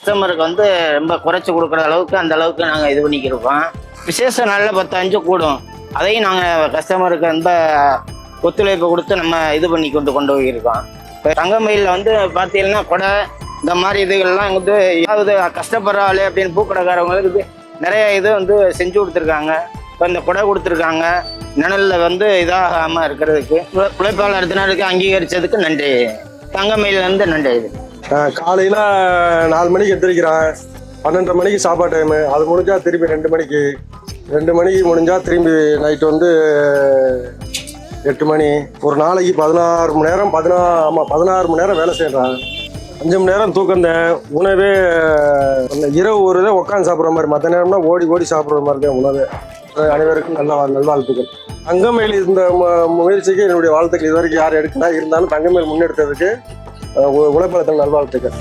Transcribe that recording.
கஸ்டமருக்கு வந்து ரொம்ப குறைச்சி கொடுக்குற அளவுக்கு அந்த அளவுக்கு நாங்கள் இது பண்ணிக்கிருக்கோம். விசேஷ நாளில் 10-5 கூடும். அதையும் நாங்கள் கஸ்டமருக்கு ரொம்ப ஒத்துழைப்பு கொடுத்து நம்ம இது பண்ணி கொண்டு போயிருக்கோம். இப்போ தங்கமயிலில் வந்து பார்த்தீங்கன்னா கொடை இந்த மாதிரி இதுகள்லாம் வந்து ஏதாவது கஷ்டப்படுற ஆளு அப்படின்னு பூக்கடைக்காரவங்களுக்கு இது நிறைய இது வந்து செஞ்சு கொடுத்துருக்காங்க. இப்போ இந்த கொடை கொடுத்துருக்காங்க. நிழலில் வந்து இதாகாமல் இருக்கிறதுக்கு உழைப்பாளர் தினருக்கு அங்கீகரித்ததுக்கு நன்றி. தங்கமயிலேருந்து நன்றி. இது காலையில் 4 மணிக்கு எந்திரிக்கிறேன். 12:30 மணிக்கு சாப்பாடு டைமு. அது முடிஞ்சால் திரும்பி 2 மணிக்கு 2 மணிக்கு முடிஞ்சால் திரும்பி நைட்டு வந்து 8 மணி. ஒரு நாளைக்கு 16 மணி நேரம் 16 மணி நேரம் வேலை செய்கிறேன். 5 மணி நேரம் தூக்கந்தேன். உணவே இரவு ஒரு இதை உட்காந்து சாப்பிட்ற மாதிரி, மற்ற நேரம்னா ஓடி ஓடி சாப்பிட்ற மாதிரி தான் உணவு. அனைவருக்கும் நல்வாழ்த்துக்கள். தங்கமயில் இந்த முயற்சிக்கு என்னுடைய வாழ்த்துக்கள். இது வரைக்கும் யாரும் எடுக்கல, இருந்தாலும் தங்கமயில் முன்னெடுத்ததுக்கு உழைப்பாளர்கள் நல்வாழ்த்துக்கள்.